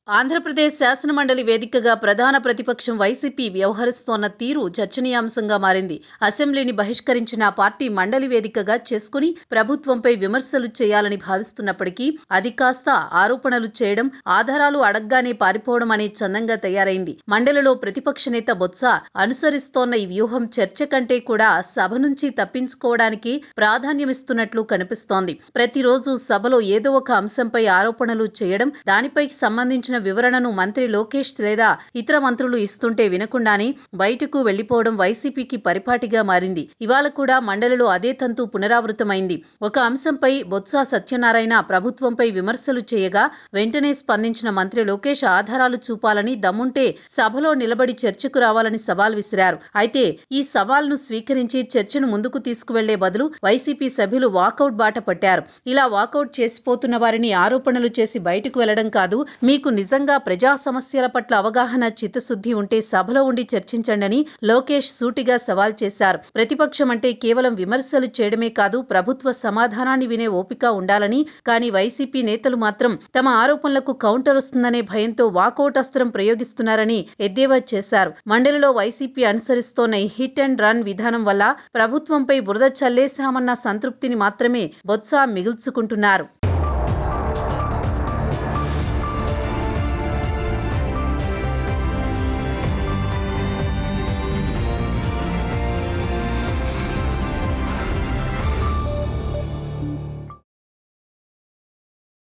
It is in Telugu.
ఆంధ్రప్రదేశ్ శాసనమండలి వేదికగా ప్రధాన ప్రతిపక్షం వైసీపీ వ్యవహరిస్తోన్న తీరు చర్చనీయాంశంగా మారింది. అసెంబ్లీని బహిష్కరించిన పార్టీ మండలి వేదికగా చేసుకుని ప్రభుత్వంపై విమర్శలు చేయాలని భావిస్తున్నప్పటికీ అది కాస్త ఆరోపణలు చేయడం, ఆధారాలు అడగ్గానే పారిపోవడం అనే చందంగా తయారైంది. మండలిలో ప్రతిపక్ష నేత బొత్స అనుసరిస్తోన్న ఈ వ్యూహం చర్చ కంటే కూడా సభ నుంచి తప్పించుకోవడానికి ప్రాధాన్యమిస్తున్నట్లు కనిపిస్తోంది. ప్రతిరోజు సభలో ఏదో ఒక అంశంపై ఆరోపణలు చేయడం, దానిపై సంబంధించిన వివరణను మంత్రి లోకేష్ లేదా ఇతర మంత్రులు ఇస్తుంటే వినకుండానే బయటకు వెళ్లిపోవడం వైసీపీకి పరిపాటిగా మారింది. ఇవాళ కూడా మండలిలో అదే తంతు పునరావృతమైంది. ఒక అంశంపై బొత్స సత్యనారాయణ ప్రభుత్వంపై విమర్శలు చేయగా వెంటనే స్పందించిన మంత్రి లోకేష్ ఆధారాలు చూపాలని, దమ్ముంటే సభలో నిలబడి చర్చకు రావాలని సవాల్ విసిరారు. అయితే ఈ సవాల్ను స్వీకరించి చర్చను ముందుకు తీసుకువెళ్లే బదులు వైసీపీ సభ్యులు వాకౌట్ బాట పట్టారు. ఇలా వాకౌట్ చేసిపోతున్న వారిని ఆరోపణలు చేసి బయటకు వెళ్లడం కాదు, మీకు నిజంగా ప్రజా సమస్యల పట్ల అవగాహన, చిత్తశుద్ధి ఉంటే సభలో ఉండి చర్చించండని లోకేష్ సూటిగా సవాల్ చేశారు. ప్రతిపక్షం అంటే కేవలం విమర్శలు చేయడమే కాదు, ప్రభుత్వ సమాధానాన్ని వినే ఓపిక ఉండాలని, కానీ వైసీపీ నేతలు మాత్రం తమ ఆరోపణలకు కౌంటర్ వస్తుందనే భయంతో వాకౌట్ అస్త్రం ప్రయోగిస్తున్నారని ఎద్దేవా చేశారు. మండలిలో వైసీపీ అనుసరిస్తోన్న ఈ హిట్ అండ్ రన్ విధానం వల్ల ప్రభుత్వంపై బురద చల్లేశామన్న సంతృప్తిని మాత్రమే బొత్స మిగుల్చుకుంటున్నారు.